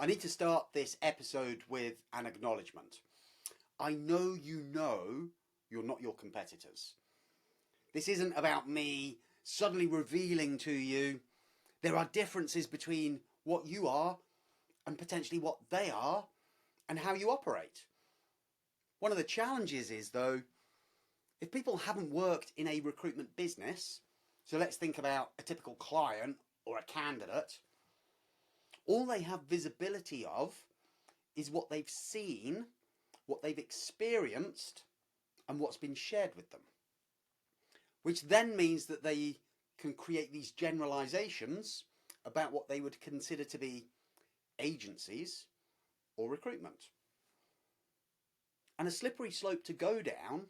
I need to start this episode with an acknowledgement. I know you're not your competitors. This isn't about me suddenly revealing to you there are differences between what you are and potentially what they are and how you operate. One of the challenges is, though, if people haven't worked in a recruitment business, so let's think about a typical client or a candidate, all they have visibility of is what they've seen, what they've experienced, and what's been shared with them. Which then means that they can create these generalizations about what they would consider to be agencies or recruitment. And a slippery slope to go down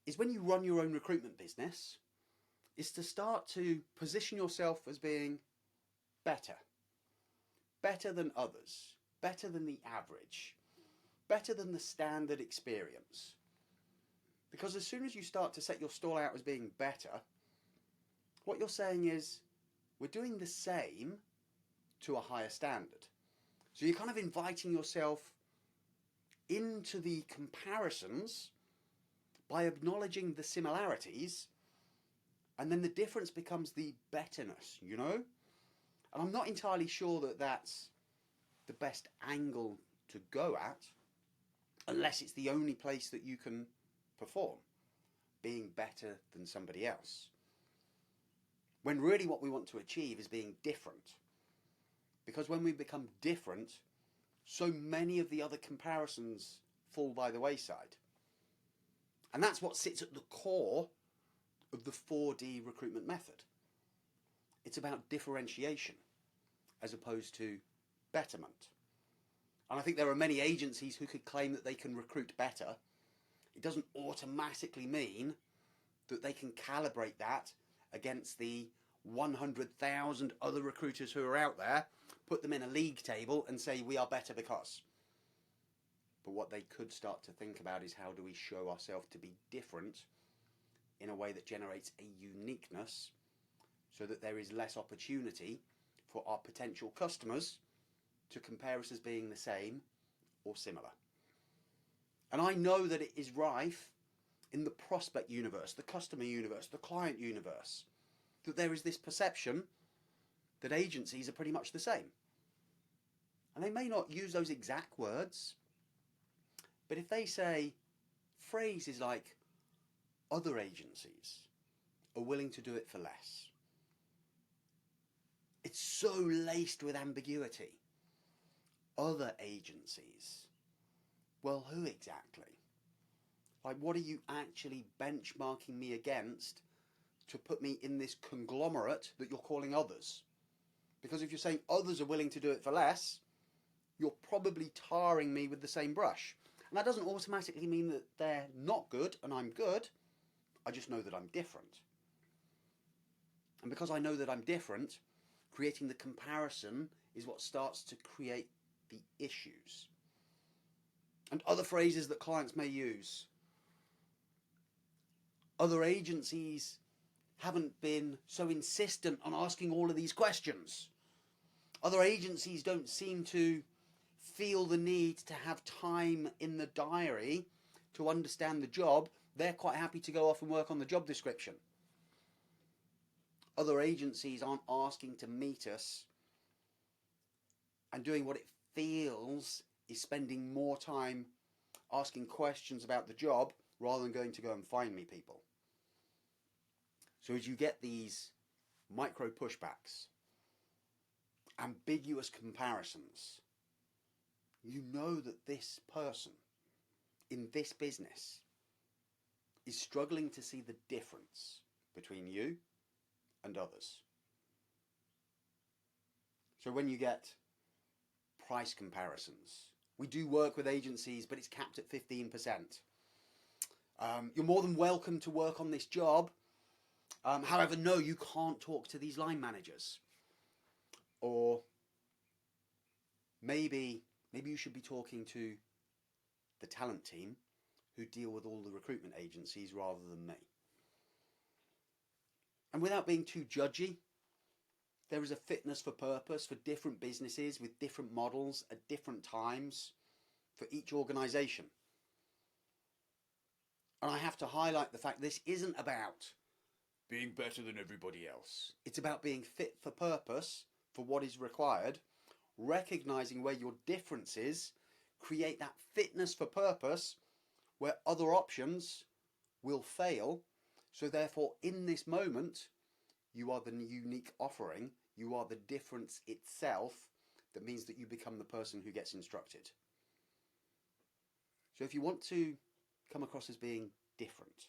is when you run your own recruitment business, is to start to position yourself as being better. Better than others, better than the average, better than the standard experience. Because as soon as you start to set your stall out as being better, what you're saying is, we're doing the same to a higher standard. So you're kind of inviting yourself into the comparisons by acknowledging the similarities, and then the difference becomes the betterness, you know? And I'm not entirely sure that that's the best angle to go at, unless it's the only place that you can perform, being better than somebody else. When really what we want to achieve is being different. Because when we become different, so many of the other comparisons fall by the wayside. And that's what sits at the core of the 4D recruitment method. It's about differentiation as opposed to betterment. And I think there are many agencies who could claim that they can recruit better. It doesn't automatically mean that they can calibrate that against the 100,000 other recruiters who are out there, put them in a league table and say we are better because. But what they could start to think about is, how do we show ourselves to be different in a way that generates a uniqueness, so that there is less opportunity for our potential customers to compare us as being the same or similar. And I know that it is rife in the prospect universe, the customer universe, the client universe, that there is this perception that agencies are pretty much the same. And they may not use those exact words, but if they say phrases like, other agencies are willing to do it for less, it's so laced with ambiguity. Other agencies. Well, who exactly? Like, what are you actually benchmarking me against to put me in this conglomerate that you're calling others? Because if you're saying others are willing to do it for less, you're probably tarring me with the same brush. And that doesn't automatically mean that they're not good and I'm good. I just know that I'm different. And because I know that I'm different, creating the comparison is what starts to create the issues. And other phrases that clients may use. Other agencies haven't been so insistent on asking all of these questions. Other agencies don't seem to feel the need to have time in the diary to understand the job. They're quite happy to go off and work on the job description. Other agencies aren't asking to meet us and doing what it feels is spending more time asking questions about the job rather than going to go and find me people. So as you get these micro pushbacks, ambiguous comparisons, you know that this person in this business is struggling to see the difference between you and others. So when you get price comparisons, we do work with agencies, but it's capped at 15%. You're more than welcome to work on this job. However, no, you can't talk to these line managers. Or maybe you should be talking to the talent team who deal with all the recruitment agencies rather than me. And without being too judgy, there is a fitness for purpose for different businesses with different models at different times for each organisation. And I have to highlight the fact this isn't about being better than everybody else. It's about being fit for purpose for what is required, recognising where your differences create that fitness for purpose where other options will fail. So therefore, in this moment, you are the unique offering, you are the difference itself. That means that you become the person who gets instructed. So if you want to come across as being different,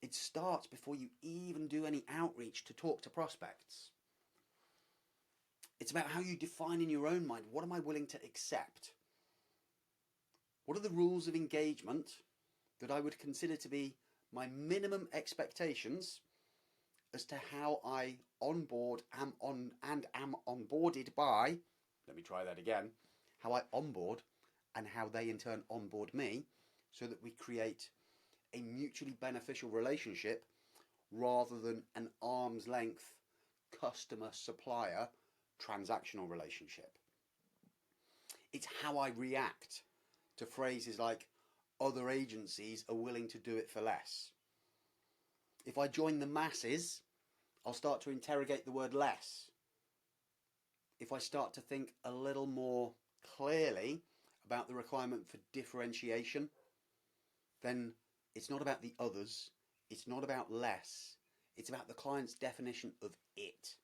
it starts before you even do any outreach to talk to prospects. It's about how you define in your own mind, what am I willing to accept? What are the rules of engagement that I would consider to be my minimum expectations as to how I onboard am onboarded by, let me try that again, how I onboard and how they in turn onboard me, so that we create a mutually beneficial relationship rather than an arm's length customer-supplier transactional relationship. It's how I react to phrases like other agencies are willing to do it for less. If I join the masses, I'll start to interrogate the word less. If I start to think a little more clearly about the requirement for differentiation, then it's not about the others, it's not about less, it's about the client's definition of it.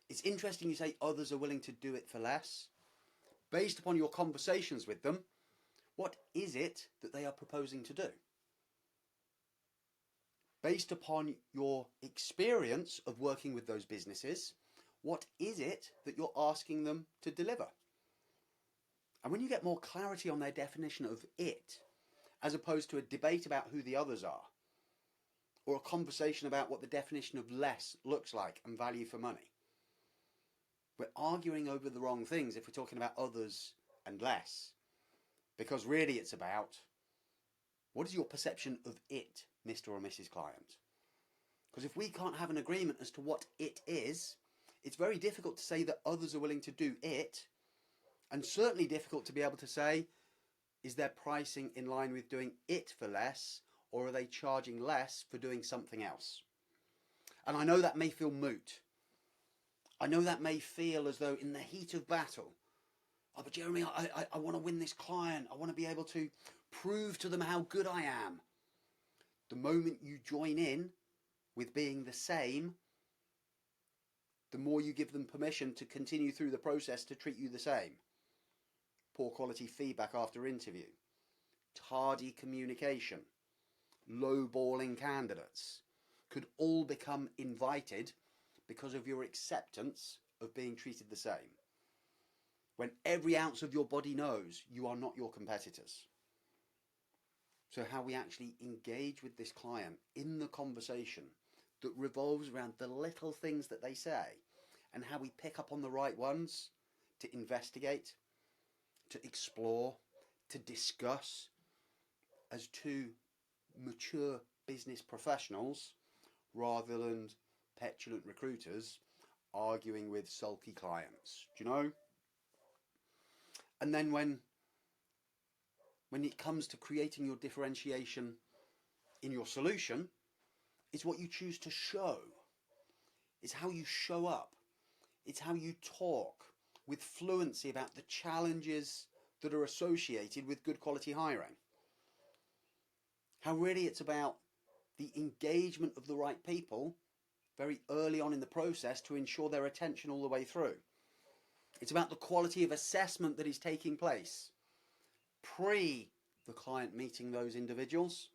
It's interesting you say others are willing to do it for less. Based upon your conversations with them, what is it that they are proposing to do? Based upon your experience of working with those businesses, what is it that you're asking them to deliver? And when you get more clarity on their definition of it, as opposed to a debate about who the others are, or a conversation about what the definition of less looks like and value for money, we're arguing over the wrong things if we're talking about others and less. Because really it's about, what is your perception of it, Mr. or Mrs. Client? Because if we can't have an agreement as to what it is, it's very difficult to say that others are willing to do it, and certainly difficult to be able to say, is their pricing in line with doing it for less, or are they charging less for doing something else? And I know that may feel moot. I know that may feel as though in the heat of battle, oh, but Jeremy, I want to win this client. I want to be able to prove to them how good I am. The moment you join in with being the same, the more you give them permission to continue through the process to treat you the same. Poor quality feedback after interview, tardy communication, lowballing candidates could all become invited because of your acceptance of being treated the same. When every ounce of your body knows you are not your competitors. So how we actually engage with this client in the conversation that revolves around the little things that they say, and how we pick up on the right ones to investigate, to explore, to discuss as two mature business professionals rather than petulant recruiters arguing with sulky clients. Do you know? And then when it comes to creating your differentiation in your solution, it's what you choose to show. It's how you show up. It's how you talk with fluency about the challenges that are associated with good quality hiring. How really it's about the engagement of the right people very early on in the process to ensure their attention all the way through. It's about the quality of assessment that is taking place pre the client meeting those individuals,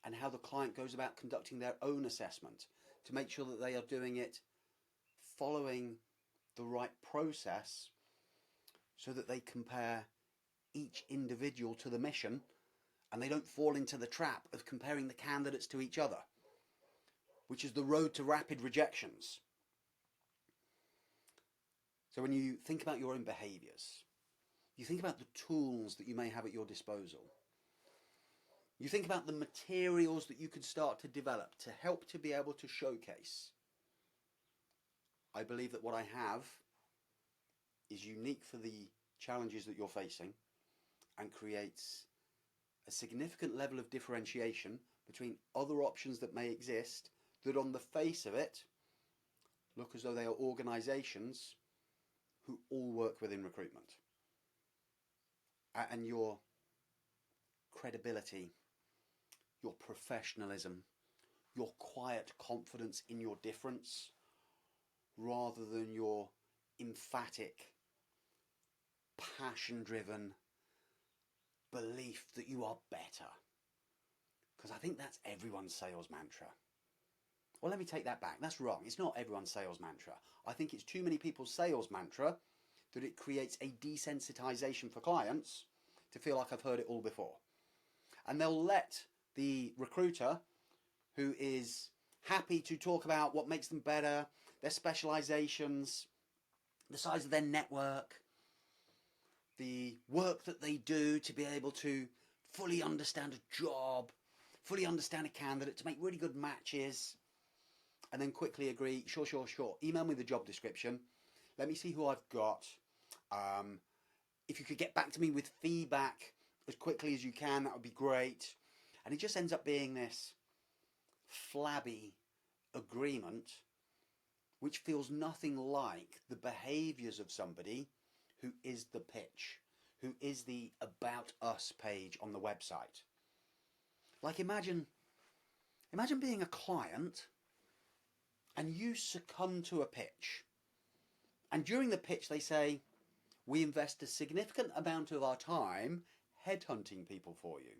and how the client goes about conducting their own assessment to make sure that they are doing it following the right process so that they compare each individual to the mission and they don't fall into the trap of comparing the candidates to each other, which is the road to rapid rejections. So when you think about your own behaviours, you think about the tools that you may have at your disposal. You think about the materials that you could start to develop to help to be able to showcase I believe that what I have is unique for the challenges that you're facing and creates a significant level of differentiation between other options that may exist that on the face of it look as though they are organisations who all work within recruitment. And your credibility, your professionalism, your quiet confidence in your difference, rather than your emphatic, passion-driven belief that you are better. Because I think that's everyone's sales mantra. Well, let me take that back. That's wrong. It's not everyone's sales mantra. I think it's too many people's sales mantra that it creates a desensitization for clients to feel like I've heard it all before. And they'll let the recruiter, who is happy to talk about what makes them better, their specializations, the size of their network, the work that they do to be able to fully understand a job, fully understand a candidate, to make really good matches, and then quickly agree, sure, email me the job description, let me see who I've got, if you could get back to me with feedback as quickly as you can, that would be great. And it just ends up being this flabby agreement which feels nothing like the behaviours of somebody who is the pitch, who is the About Us page on the website. Like imagine being a client and you succumb to a pitch. And during the pitch they say, we invest a significant amount of our time headhunting people for you,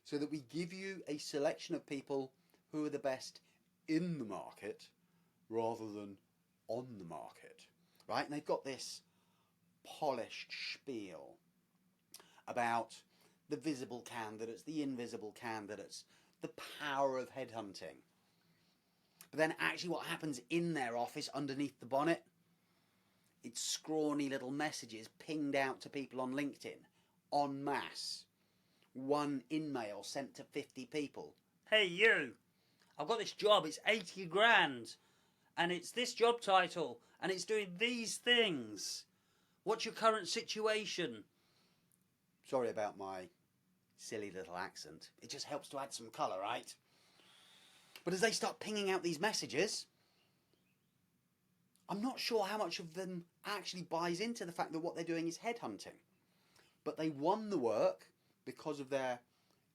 so that we give you a selection of people who are the best in the market rather than on the market, right? And they've got this polished spiel about the visible candidates, the invisible candidates, the power of headhunting. But then actually what happens in their office underneath the bonnet, it's scrawny little messages pinged out to people on LinkedIn en masse. One in-mail sent to 50 people. Hey you, I've got this job, it's 80 grand and it's this job title and it's doing these things. What's your current situation? Sorry about my silly little accent. It just helps to add some colour, right? But as they start pinging out these messages, I'm not sure how much of them actually buys into the fact that what they're doing is headhunting. But they won the work because of their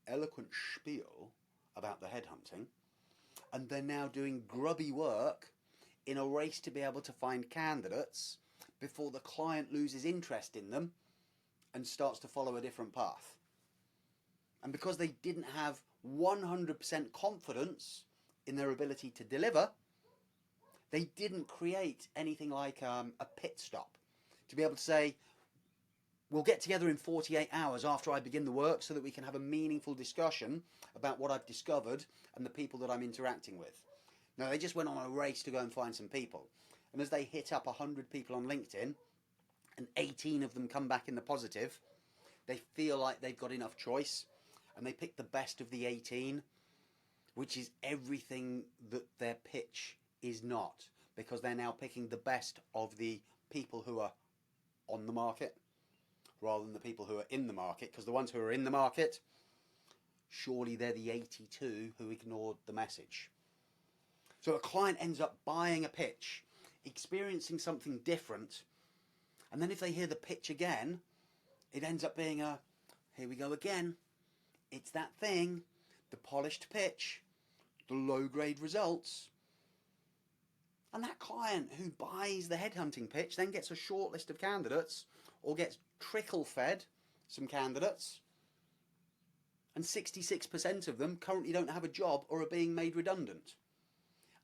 eloquent spiel about the headhunting, and they're now doing grubby work in a race to be able to find candidates before the client loses interest in them and starts to follow a different path. And because they didn't have 100% confidence in their ability to deliver, they didn't create anything like a pit stop to be able to say, we'll get together in 48 hours after I begin the work so that we can have a meaningful discussion about what I've discovered and the people that I'm interacting with. No, they just went on a race to go and find some people. And as they hit up 100 people on LinkedIn and 18 of them come back in the positive, they feel like they've got enough choice and they pick the best of the 18, which is everything that their pitch is not, because they're now picking the best of the people who are on the market rather than the people who are in the market, because the ones who are in the market, surely they're the 82 who ignored the message. So a client ends up buying a pitch, experiencing something different, and then if they hear the pitch again, it ends up being a, here we go again, it's that thing, the polished pitch, the low-grade results. And that client who buys the headhunting pitch then gets a short list of candidates or gets trickle-fed some candidates, and 66% of them currently don't have a job or are being made redundant.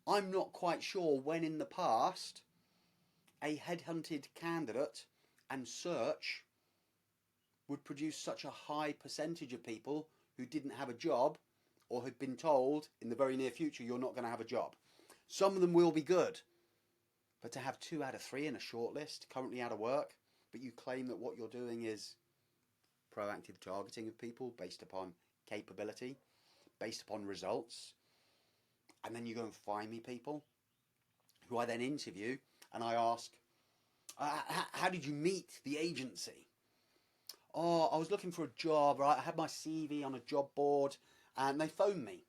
I'm not quite sure when in the past a headhunted candidate and search would produce such a high percentage of people who didn't have a job or had been told in the very near future you're not going to have a job. Some of them will be good, but to have 2 out of 3 in a shortlist currently out of work, but you claim that what you're doing is proactive targeting of people based upon capability, based upon results, and then you go and find me people who I then interview and I ask, how did you meet the agency? Oh, I was looking for a job, right? I had my CV on a job board and they phoned me.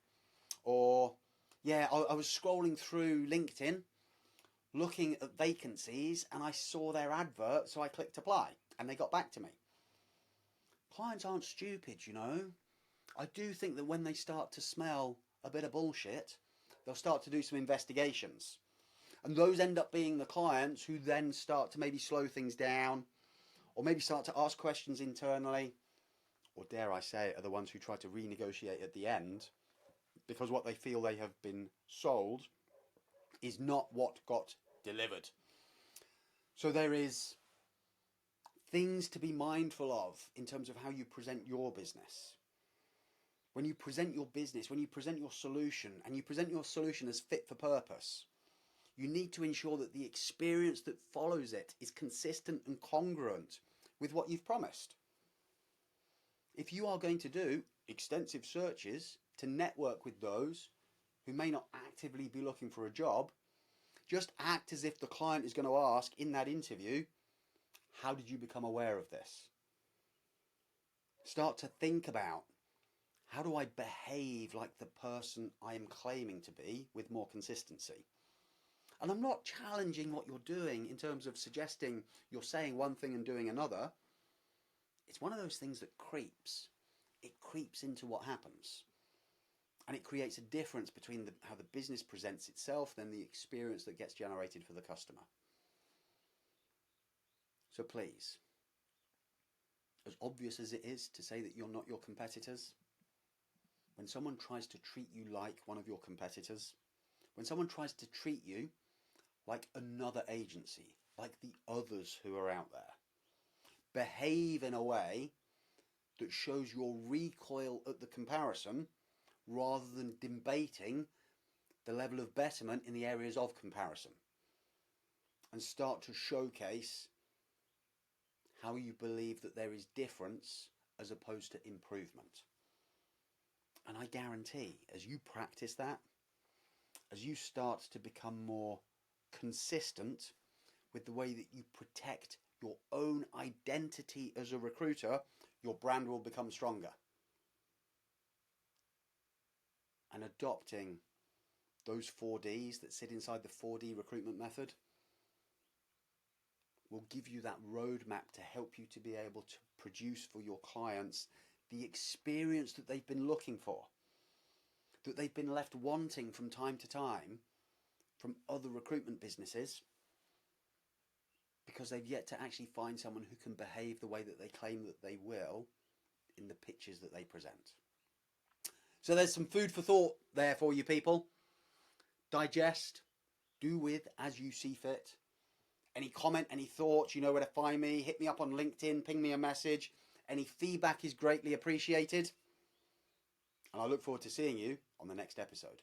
Or, yeah, I was scrolling through LinkedIn looking at vacancies and I saw their advert, so I clicked apply and they got back to me. Clients aren't stupid, you know. I do think that when they start to smell a bit of bullshit, they'll start to do some investigations. And those end up being the clients who then start to maybe slow things down, or maybe start to ask questions internally, or dare I say it, are the ones who try to renegotiate at the end because what they feel they have been sold is not what got delivered. So there is things to be mindful of in terms of how you present your business. When you present your business, when you present your solution, and you present your solution as fit for purpose, you need to ensure that the experience that follows it is consistent and congruent with what you've promised. If you are going to do extensive searches to network with those who may not actively be looking for a job, just act as if the client is going to ask in that interview, how did you become aware of this? Start to think about, how do I behave like the person I am claiming to be with more consistency? And I'm not challenging what you're doing in terms of suggesting you're saying one thing and doing another. It's one of those things that creeps. It creeps into what happens. And it creates a difference between how the business presents itself and the experience that gets generated for the customer. So please, as obvious as it is to say that you're not your competitors, when someone tries to treat you like one of your competitors, when someone tries to treat you like another agency, like the others who are out there, behave in a way that shows your recoil at the comparison rather than debating the level of betterment in the areas of comparison, and start to showcase how you believe that there is difference as opposed to improvement. And I guarantee, as you practice that, as you start to become more consistent with the way that you protect your own identity as a recruiter, your brand will become stronger. And adopting those 4Ds that sit inside the 4D recruitment method will give you that roadmap to help you to be able to produce for your clients the experience that they've been looking for, that they've been left wanting from time to time from other recruitment businesses, because they've yet to actually find someone who can behave the way that they claim that they will in the pitches that they present. So there's some food for thought there for you people. Digest, do with as you see fit. Any comment, any thoughts, you know where to find me. Hit me up on LinkedIn, ping me a message. Any feedback is greatly appreciated. And I look forward to seeing you on the next episode.